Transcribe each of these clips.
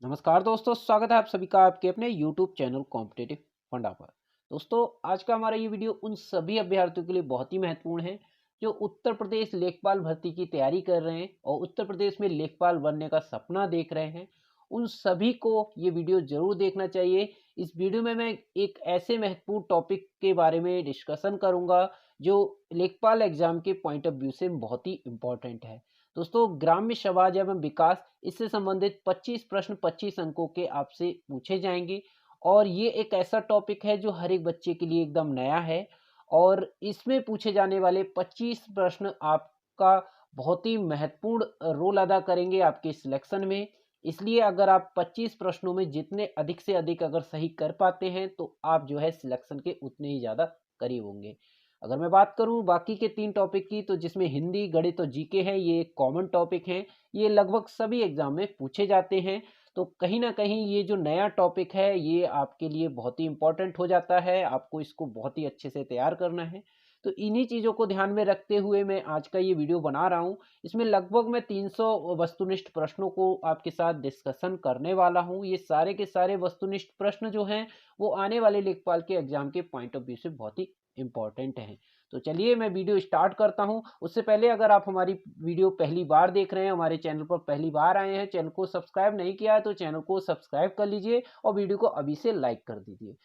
नमस्कार दोस्तों, स्वागत है आप सभी का आपके अपने YouTube चैनल कॉम्पिटिटिव फंडा पर। दोस्तों, आज का हमारा ये वीडियो उन सभी अभ्यर्थियों के लिए बहुत ही महत्वपूर्ण है जो उत्तर प्रदेश लेखपाल भर्ती की तैयारी कर रहे हैं और उत्तर प्रदेश में लेखपाल बनने का सपना देख रहे हैं। उन सभी को ये वीडियो जरूर देखना चाहिए। इस वीडियो में मैं एक ऐसे महत्वपूर्ण टॉपिक के बारे में डिस्कशन करूंगा जो लेखपाल एग्जाम के पॉइंट ऑफ व्यू से बहुत ही इंपॉर्टेंट है। दोस्तों, ग्राम्य समाज एवं विकास, इससे संबंधित 25 प्रश्न 25 अंकों के आपसे पूछे जाएंगे और ये एक ऐसा टॉपिक है जो हर एक बच्चे के लिए एकदम नया है और इसमें पूछे जाने वाले 25 प्रश्न आपका बहुत ही महत्वपूर्ण रोल अदा करेंगे आपके सिलेक्शन में। इसलिए अगर आप 25 प्रश्नों में जितने अधिक से अधिक अगर सही कर पाते हैं तो आप जो है सिलेक्शन के उतने ही ज़्यादा करीब होंगे। अगर मैं बात करूं बाकी के 3 टॉपिक की, तो जिसमें हिंदी, गणित और जीके है, ये कॉमन टॉपिक हैं। ये लगभग सभी एग्जाम में पूछे जाते हैं। तो कहीं ना कहीं ये जो नया टॉपिक है ये आपके लिए बहुत ही इंपॉर्टेंट हो जाता है। आपको इसको बहुत ही अच्छे से तैयार करना है। तो इन्हीं चीज़ों को ध्यान में रखते हुए मैं आज का ये वीडियो बना रहा हूँ। इसमें लगभग मैं 300 वस्तुनिष्ठ प्रश्नों को आपके साथ डिस्कशन करने वाला हूँ। ये सारे के सारे वस्तुनिष्ठ प्रश्न जो हैं वो आने वाले लेखपाल के एग्जाम के पॉइंट ऑफ व्यू से बहुत ही इम्पोर्टेंट हैं। तो चलिए मैं वीडियो स्टार्ट करता हूं। उससे पहले अगर आप हमारी वीडियो पहली बार देख रहे हैं, हमारे चैनल पर पहली बार आए हैं, चैनल को सब्सक्राइब नहीं किया है तो चैनल को सब्सक्राइब कर लीजिए और वीडियो को अभी से लाइक कर दीजिए।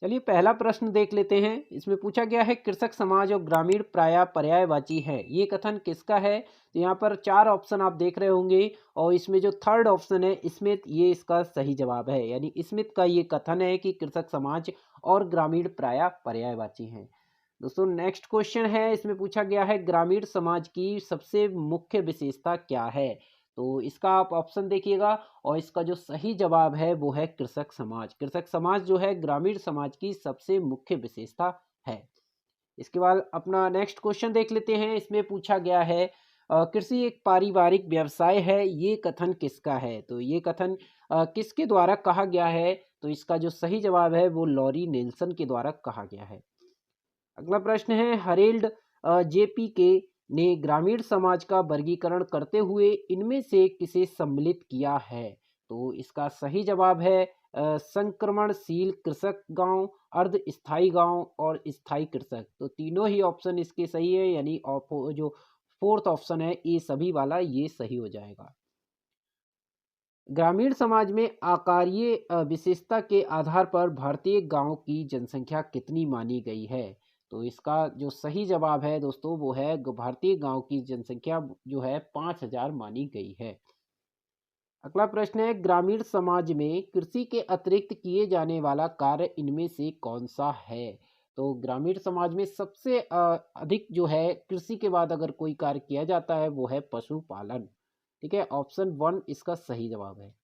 चलिए पहला प्रश्न देख लेते हैं। इसमें पूछा गया है, कृषक समाज और ग्रामीण प्राय पर्यायवाची है, ये कथन किसका है? तो यहाँ पर 4 ऑप्शन आप देख रहे होंगे और इसमें जो थर्ड ऑप्शन है स्मिथ, ये इसका सही जवाब है। यानी स्मिथ का ये कथन है कि कृषक समाज और ग्रामीण प्राय पर्यायवाची हैं। दोस्तों, नेक्स्ट क्वेश्चन है। इसमें पूछा गया है, ग्रामीण समाज की सबसे मुख्य विशेषता क्या है? तो इसका आप ऑप्शन देखिएगा और इसका जो सही जवाब है वो है कृषक समाज। कृषक समाज जो है ग्रामीण समाज की सबसे मुख्य विशेषता है। इसके बाद अपना नेक्स्ट क्वेश्चन देख लेते हैं। इसमें पूछा गया है, कृषि एक पारिवारिक व्यवसाय है, ये कथन किसका है? तो ये कथन किसके द्वारा कहा गया है? तो इसका जो सही जवाब है वो लॉरी नेल्सन के द्वारा कहा गया है। अगला प्रश्न है, हरेल्ड जेपी के ने ग्रामीण समाज का वर्गीकरण करते हुए इनमें से किसे सम्मिलित किया है? तो इसका सही जवाब है संक्रमणशील कृषक गांव, अर्ध स्थायी गांव और स्थायी कृषक। तो तीनों ही ऑप्शन इसके सही है। यानी जो फोर्थ ऑप्शन है ये सभी वाला ये सही हो जाएगा। ग्रामीण समाज में आकारीय विशेषता के आधार पर भारतीय गांव की जनसंख्या कितनी मानी गई है? तो इसका जो सही जवाब है दोस्तों वो है भारतीय गांव की जनसंख्या जो है 5000 मानी गई है। अगला प्रश्न है, ग्रामीण समाज में कृषि के अतिरिक्त किए जाने वाला कार्य इनमें से कौन सा है? तो ग्रामीण समाज में सबसे अधिक जो है कृषि के बाद अगर कोई कार्य किया जाता है वो है पशुपालन। ठीक है, ऑप्शन वन इसका सही जवाब है।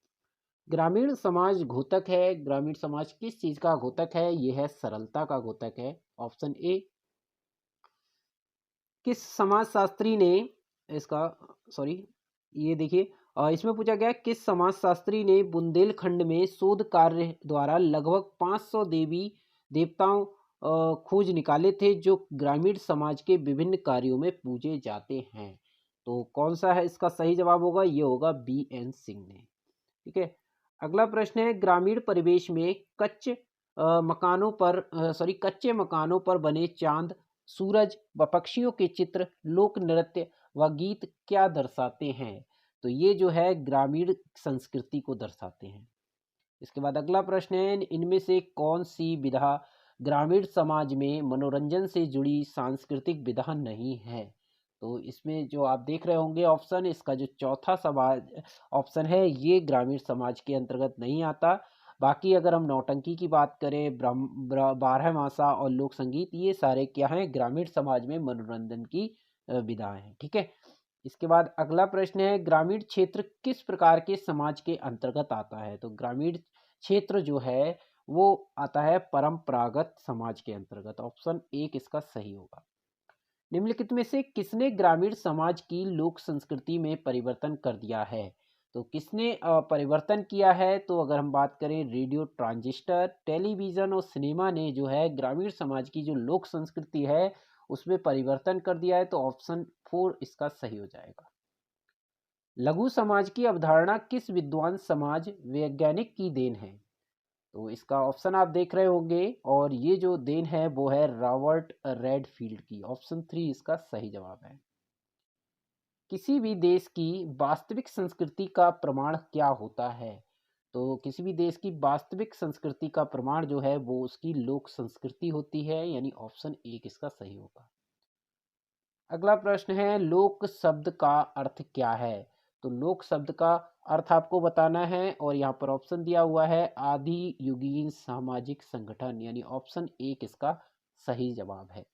ग्रामीण समाज घोतक है। ग्रामीण समाज किस चीज का घोतक है? ये है सरलता का घोतक है, ऑप्शन ए। किस समाजशास्त्री ने इसका सॉरी ये देखिए, इसमें पूछा गया है, किस समाजशास्त्री ने बुंदेलखंड में शोध कार्य द्वारा लगभग 500 देवी देवताओं खोज निकाले थे जो ग्रामीण समाज के विभिन्न कार्यों में पूजे जाते हैं? तो कौन सा है इसका सही जवाब होगा? ये होगा बी एन सिंह ने। ठीक है। अगला प्रश्न है, ग्रामीण परिवेश में कच्चे मकानों पर बने चांद, सूरज व पक्षियों के चित्र, लोक नृत्य व गीत क्या दर्शाते हैं? तो ये जो है ग्रामीण संस्कृति को दर्शाते हैं। इसके बाद अगला प्रश्न है, इनमें से कौन सी विधा ग्रामीण समाज में मनोरंजन से जुड़ी सांस्कृतिक विधा नहीं है? तो इसमें जो आप देख रहे होंगे ऑप्शन, इसका जो चौथा समाज ऑप्शन है ये ग्रामीण समाज के अंतर्गत नहीं आता। बाकी अगर हम नौटंकी की बात करें, बारह मासा और लोक संगीत, ये सारे क्या हैं? ग्रामीण समाज में मनोरंजन की विधाएं हैं। ठीक है। इसके बाद अगला प्रश्न है, ग्रामीण क्षेत्र किस प्रकार के समाज के अंतर्गत आता है? तो ग्रामीण क्षेत्र जो है वो आता है परंपरागत समाज के अंतर्गत, ऑप्शन एक इसका सही होगा। निम्नलिखित में से किसने ग्रामीण समाज की लोक संस्कृति में परिवर्तन कर दिया है? तो किसने परिवर्तन किया है? तो अगर हम बात करें, रेडियो, ट्रांजिस्टर, टेलीविजन और सिनेमा ने जो है ग्रामीण समाज की जो लोक संस्कृति है उसमें परिवर्तन कर दिया है। तो ऑप्शन फोर इसका सही हो जाएगा। लघु समाज की अवधारणा किस विद्वान समाज वैज्ञानिक की देन है? तो इसका ऑप्शन आप देख रहे होंगे, और ये जो देन है वो है रॉबर्ट रेडफील्ड की। ऑप्शन 3 इसका सही जवाब है। किसी भी देश की वास्तविक संस्कृति का प्रमाण क्या होता है? तो किसी भी देश की वास्तविक संस्कृति का प्रमाण जो है वो उसकी लोक संस्कृति होती है, यानी ऑप्शन 1 इसका सही होगा। अगला प्रश्न है, लोक शब्द का अर्थ क्या है? तो लोक शब्द का अर्थ आपको बताना है, और यहाँ पर ऑप्शन दिया हुआ है आदि युगीन सामाजिक संगठन, यानी ऑप्शन 1 इसका सही जवाब है।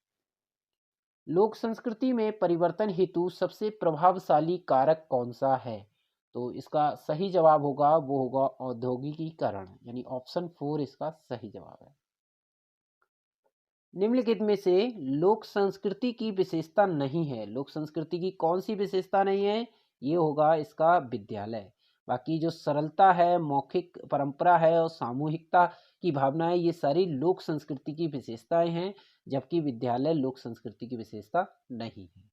लोक संस्कृति में परिवर्तन हेतु सबसे प्रभावशाली कारक कौन सा है? तो इसका सही जवाब होगा वो होगा औद्योगिकीकरण, यानी ऑप्शन 4 इसका सही जवाब है। निम्नलिखित में से लोक संस्कृति की विशेषता नहीं है, लोक संस्कृति की कौन सी विशेषता नहीं है? ये होगा इसका विद्यालय। बाकी जो सरलता है, मौखिक परंपरा है और सामूहिकता की भावना है, ये सारी लोक संस्कृति की विशेषताएं हैं, जबकि विद्यालय लोक संस्कृति की विशेषता नहीं है।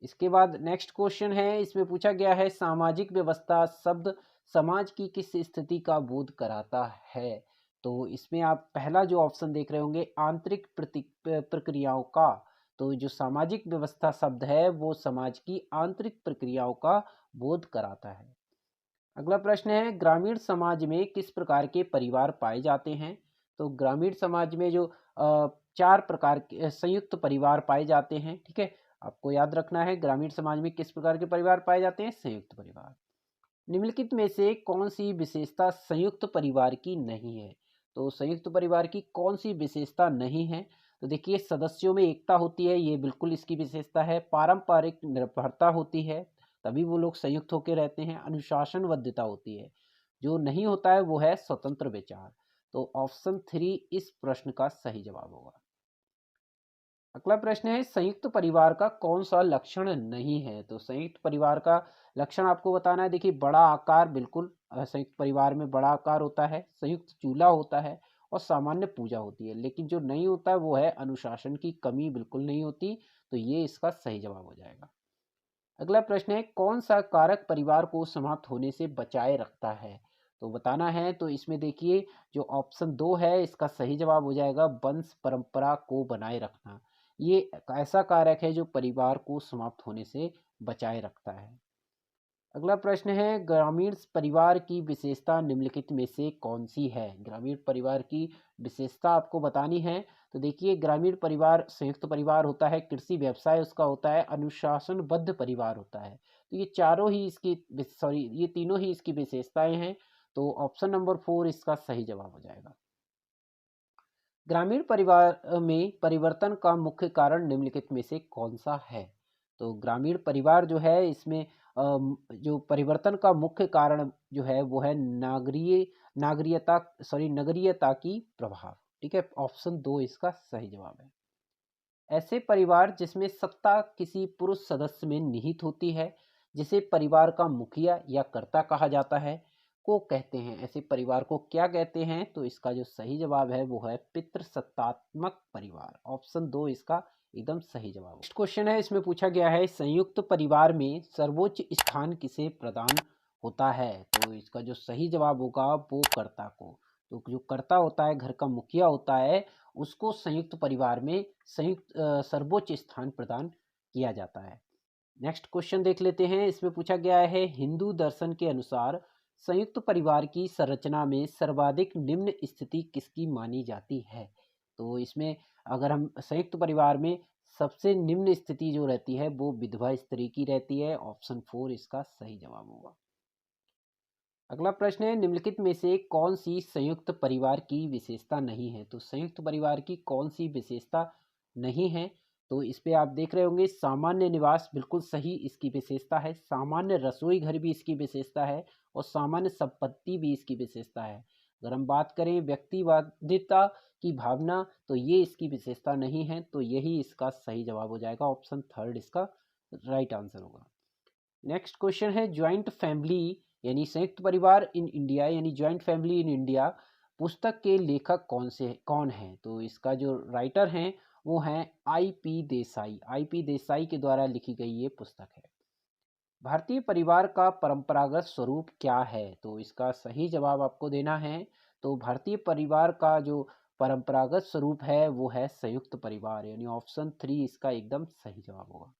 इसके बाद नेक्स्ट क्वेश्चन है, इसमें पूछा गया है सामाजिक व्यवस्था शब्द समाज की किस स्थिति का बोध कराता है? तो इसमें आप पहला जो ऑप्शन देख रहे होंगे आंतरिक प्रक्रियाओं का। तो जो सामाजिक व्यवस्था शब्द है वो समाज की आंतरिक प्रक्रियाओं का बोध कराता है। अगला प्रश्न है, ग्रामीण समाज में किस प्रकार के परिवार पाए जाते हैं? तो ग्रामीण समाज में जो 4 प्रकार के संयुक्त परिवार पाए जाते हैं, ठीक है। आपको याद रखना है ग्रामीण समाज में किस प्रकार के परिवार पाए जाते हैं? संयुक्त परिवार। निम्नलिखित में से कौन सी विशेषता संयुक्त परिवार की नहीं है? तो संयुक्त परिवार की कौन सी विशेषता नहीं है? तो देखिए, सदस्यों में एकता होती है, ये बिल्कुल इसकी विशेषता है। पारंपरिक निर्भरता होती है, तभी वो लोग संयुक्त होकर रहते हैं। अनुशासनबद्धता होती है, जो नहीं होता है वो है स्वतंत्र विचार। तो ऑप्शन 3 इस प्रश्न का सही जवाब होगा। अगला प्रश्न है, संयुक्त परिवार का कौन सा लक्षण नहीं है? तो संयुक्त परिवार का लक्षण आपको बताना है। देखिए, बड़ा आकार, बिल्कुल संयुक्त परिवार में बड़ा आकार होता है, संयुक्त चूल्हा होता है और सामान्य पूजा होती है। लेकिन जो नहीं होता है वो है अनुशासन की कमी, बिल्कुल नहीं होती। तो ये इसका सही जवाब हो जाएगा। अगला प्रश्न है, कौन सा कारक परिवार को समाप्त होने से बचाए रखता है? तो बताना है। तो इसमें देखिए, जो ऑप्शन 2 है इसका सही जवाब हो जाएगा वंश परंपरा को बनाए रखना। ये एक ऐसा कारक है जो परिवार को समाप्त होने से बचाए रखता है। अगला प्रश्न है, ग्रामीण परिवार की विशेषता निम्नलिखित में से कौन सी है? ग्रामीण परिवार की विशेषता आपको बतानी है। तो देखिए, ग्रामीण परिवार संयुक्त परिवार होता है, कृषि व्यवसाय उसका होता है, अनुशासनबद्ध परिवार होता है। तो ये चारों ही इसकी ये तीनों ही इसकी विशेषताएं हैं। तो ऑप्शन नंबर 4 इसका सही जवाब हो जाएगा। ग्रामीण परिवार में परिवर्तन का मुख्य कारण निम्नलिखित में से कौन सा है? तो ग्रामीण परिवार जो है इसमें जो परिवर्तन का मुख्य कारण जो है वो है नगरीयता की प्रभाव। ठीक है, ऑप्शन 2 इसका सही जवाब है। ऐसे परिवार जिसमें सत्ता किसी पुरुष सदस्य में निहित होती है, जिसे परिवार का मुखिया या कर्ता कहा जाता है, को कहते हैं। ऐसे परिवार को क्या कहते हैं? तो इसका जो सही जवाब है वो है पितृसत्तात्मक परिवार। ऑप्शन 2 इसका एकदम सही जवाब। नेक्स्ट क्वेश्चन है, इसमें पूछा गया है संयुक्त परिवार में सर्वोच्च स्थान किसे प्रदान होता है? तो इसका जो सही जवाब होगा वो कर्ता को। तो जो कर्ता होता है, घर का मुखिया होता है, उसको संयुक्त परिवार में सर्वोच्च स्थान प्रदान किया जाता है। नेक्स्ट क्वेश्चन देख लेते हैं, इसमें पूछा गया है हिंदू दर्शन के अनुसार संयुक्त परिवार की संरचना में सर्वाधिक निम्न स्थिति किसकी मानी जाती है? तो इसमें अगर हम संयुक्त परिवार में सबसे निम्न स्थिति जो रहती है वो विधवा स्त्री की रहती है। ऑप्शन 4 इसका सही जवाब होगा। अगला प्रश्न है, निम्नलिखित में से कौन सी संयुक्त परिवार की विशेषता नहीं है? तो संयुक्त परिवार की कौन सी विशेषता नहीं है? तो इस पे आप देख रहे होंगे सामान्य निवास, बिल्कुल सही इसकी विशेषता है। सामान्य रसोई घर भी इसकी विशेषता है, और सामान्य संपत्ति भी इसकी विशेषता है। अगर हम बात करें व्यक्तिवादिता की भावना, तो ये इसकी विशेषता नहीं है। तो यही इसका सही जवाब हो जाएगा। ऑप्शन 3 इसका राइट आंसर होगा। नेक्स्ट क्वेश्चन है, ज्वाइंट फैमिली यानी संयुक्त परिवार इन इंडिया, यानी ज्वाइंट फैमिली इन इंडिया पुस्तक के लेखक कौन है? तो इसका जो राइटर हैं वो हैं I P Desai. I P Desai के द्वारा लिखी गई ये पुस्तक है। भारतीय परिवार का परंपरागत स्वरूप क्या है? तो इसका सही जवाब आपको देना है। तो भारतीय परिवार का जो परंपरागत स्वरूप है वो है संयुक्त परिवार, यानी ऑप्शन 3 इसका एकदम सही जवाब होगा।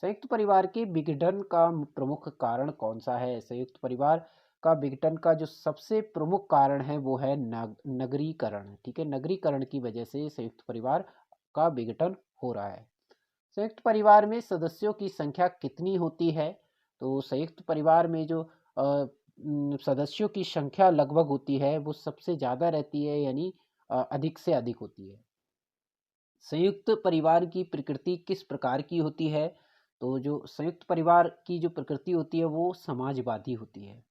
संयुक्त परिवार के विघटन का प्रमुख कारण कौन सा है? संयुक्त परिवार का विघटन का जो सबसे प्रमुख कारण है वो है नगरीकरण। ठीक है, नगरीकरण की वजह से संयुक्त परिवार का विघटन हो रहा है। संयुक्त परिवार में सदस्यों की संख्या कितनी होती है? तो संयुक्त परिवार में जो सदस्यों की संख्या लगभग होती है वो सबसे ज़्यादा रहती है, यानी अधिक से अधिक होती है। संयुक्त परिवार की प्रकृति किस प्रकार की होती है? तो जो संयुक्त परिवार की जो प्रकृति होती है वो समाजवादी होती है।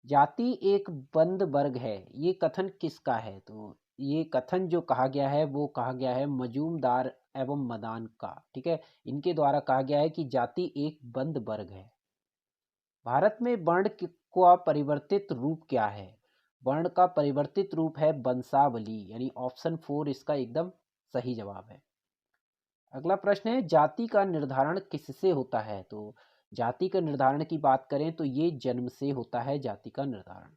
जाति एक बंद वर्ग है, ये कथन किसका है? तो ये कथन जो कहा गया है वो कहा गया है मजूमदार एवं मदान का। ठीक है, इनके द्वारा कहा गया है कि जाति एक बंद वर्ग है। भारत में वर्ण का परिवर्तित रूप क्या है? वर्ण का परिवर्तित रूप है वंशावली, यानी ऑप्शन 4 इसका एकदम सही जवाब है। अगला प्रश्न है, जाति का निर्धारण किससे होता है? तो जाति का निर्धारण की बात करें तो ये जन्म से होता है जाति का निर्धारण।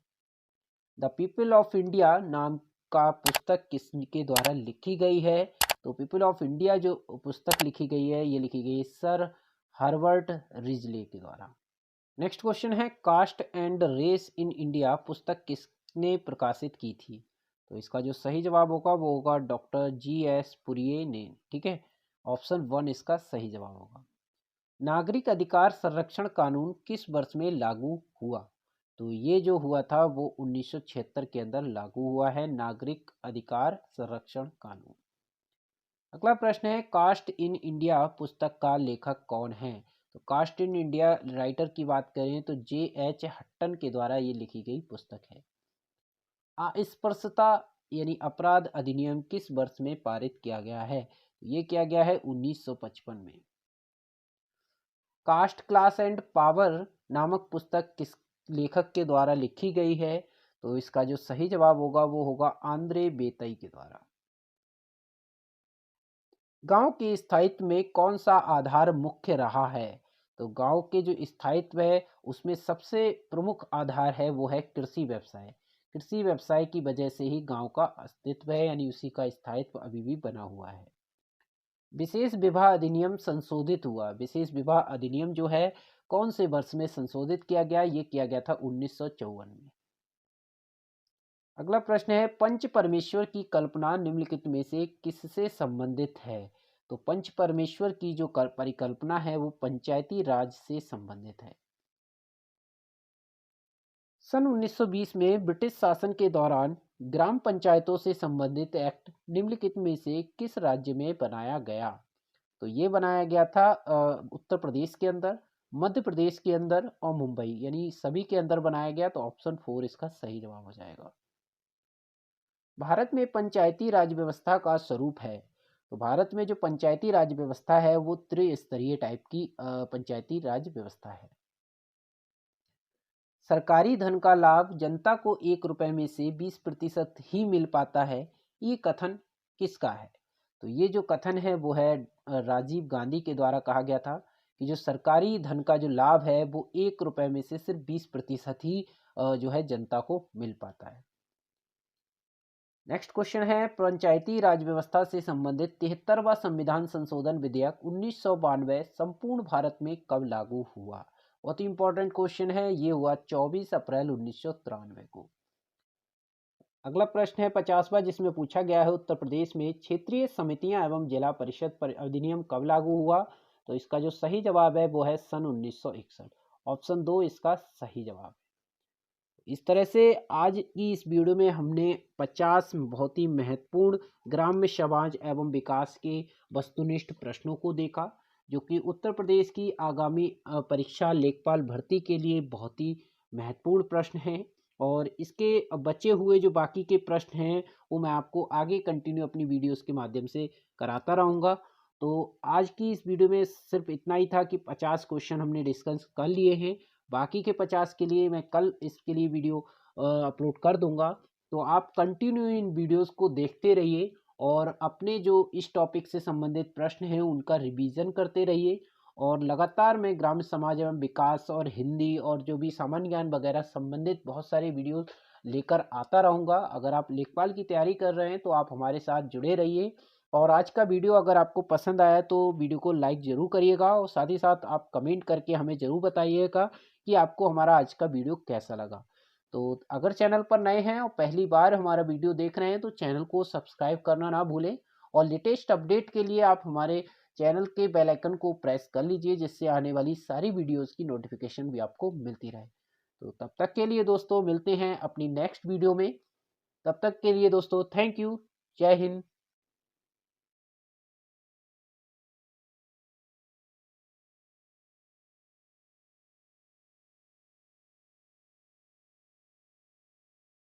द पीपल ऑफ इंडिया नाम का पुस्तक किसके द्वारा लिखी गई है? तो पीपल ऑफ इंडिया जो पुस्तक लिखी गई है ये लिखी गई है सर हर्बर्ट रिजले के द्वारा। नेक्स्ट क्वेश्चन है, caste and race in India पुस्तक किसने प्रकाशित की थी? तो इसका जो सही जवाब होगा वो होगा डॉक्टर जी.एस. पुरिये ने। ठीक है, ऑप्शन 1 इसका सही जवाब होगा। नागरिक अधिकार संरक्षण कानून किस वर्ष में लागू हुआ? तो ये जो हुआ था वो 1976 के अंदर लागू हुआ है, नागरिक अधिकार संरक्षण कानून। अगला प्रश्न है, कास्ट इन इंडिया पुस्तक का लेखक कौन है? तो कास्ट इन इंडिया राइटर की बात करें तो J.H. हट्टन के द्वारा ये लिखी गई पुस्तक है। अस्पृश्यता यानी अपराध अधिनियम किस वर्ष में पारित किया गया है? ये किया गया है 1955 में। कास्ट क्लास एंड पावर नामक पुस्तक किस लेखक के द्वारा लिखी गई है? तो इसका जो सही जवाब होगा वो होगा आंद्रे बेतई के द्वारा। गांव के स्थायित्व में कौन सा आधार मुख्य रहा है? तो गांव के जो स्थायित्व है उसमें सबसे प्रमुख आधार है वो है कृषि व्यवसाय। कृषि व्यवसाय की वजह से ही गांव का अस्तित्व है, यानी उसी का स्थायित्व अभी भी बना हुआ है। विशेष विवाह अधिनियम संशोधित हुआ। विशेष विवाह अधिनियम जो है कौन से वर्ष में संशोधित किया गया? ये किया गया था 1954 में। अगला प्रश्न है, पंच परमेश्वर की कल्पना निम्नलिखित में से किससे संबंधित है? तो पंच परमेश्वर की जो परिकल्पना है वो पंचायती राज से संबंधित है। सन 1920 में ब्रिटिश शासन के दौरान ग्राम पंचायतों से संबंधित एक्ट निम्नलिखित में से किस राज्य में बनाया गया? तो ये बनाया गया था उत्तर प्रदेश के अंदर, मध्य प्रदेश के अंदर और मुंबई, यानी सभी के अंदर बनाया गया। तो ऑप्शन 4 इसका सही जवाब हो जाएगा। भारत में पंचायती राज व्यवस्था का स्वरूप है। तो भारत में जो पंचायती राज व्यवस्था है वो त्रिस्तरीय टाइप की पंचायती राज व्यवस्था है। सरकारी धन का लाभ जनता को 1 रुपए में से 20% ही मिल पाता है, ये कथन किसका है? तो ये जो कथन है वो है राजीव गांधी के द्वारा कहा गया था कि जो सरकारी धन का जो लाभ है वो 1 रुपए में से सिर्फ 20% ही जो है जनता को मिल पाता है। नेक्स्ट क्वेश्चन है, पंचायती राज व्यवस्था से संबंधित 73वां संविधान संशोधन विधेयक 1992 संपूर्ण भारत में कब लागू हुआ? बहुत ही इंपॉर्टेंट क्वेश्चन है, ये हुआ 24 अप्रैल 1993 को। अगला प्रश्न है 50वां, जिसमें पूछा गया है उत्तर प्रदेश में क्षेत्रीय समितियां एवं जिला परिषद पर अधिनियम कब लागू हुआ? तो इसका जो सही जवाब है वो है सन 1961। ऑप्शन 2 इसका सही जवाब। इस तरह से आज की इस वीडियो में हमने 50 बहुत ही महत्वपूर्ण ग्राम्य समाज एवं विकास के वस्तुनिष्ठ प्रश्नों को देखा, जो कि उत्तर प्रदेश की आगामी परीक्षा लेखपाल भर्ती के लिए बहुत ही महत्वपूर्ण प्रश्न हैं। और इसके बचे हुए जो बाकी के प्रश्न हैं वो मैं आपको आगे कंटिन्यू अपनी वीडियोस के माध्यम से कराता रहूँगा। तो आज की इस वीडियो में सिर्फ इतना ही था कि 50 क्वेश्चन हमने डिस्कस कर लिए हैं। बाकी के 50 के लिए मैं कल इसके लिए वीडियो अपलोड कर दूंगा। तो आप कंटिन्यू इन वीडियोस को देखते रहिए और अपने जो इस टॉपिक से संबंधित प्रश्न हैं उनका रिवीजन करते रहिए। और लगातार मैं ग्राम्य समाज एवं विकास और हिंदी और जो भी सामान्य ज्ञान वगैरह संबंधित बहुत सारे वीडियो लेकर आता रहूँगा। अगर आप लेखपाल की तैयारी कर रहे हैं तो आप हमारे साथ जुड़े रहिए। और आज का वीडियो अगर आपको पसंद आया तो वीडियो को लाइक ज़रूर करिएगा और साथ ही साथ आप कमेंट करके हमें ज़रूर बताइएगा कि आपको हमारा आज का वीडियो कैसा लगा। तो अगर चैनल पर नए हैं और पहली बार हमारा वीडियो देख रहे हैं तो चैनल को सब्सक्राइब करना ना भूलें। और लेटेस्ट अपडेट के लिए आप हमारे चैनल के बेल आइकन को प्रेस कर लीजिए, जिससे आने वाली सारी वीडियोस की नोटिफिकेशन भी आपको मिलती रहे। तो तब तक के लिए दोस्तों मिलते हैं अपनी नेक्स्ट वीडियो में। तब तक के लिए दोस्तों थैंक यू। जय हिंद।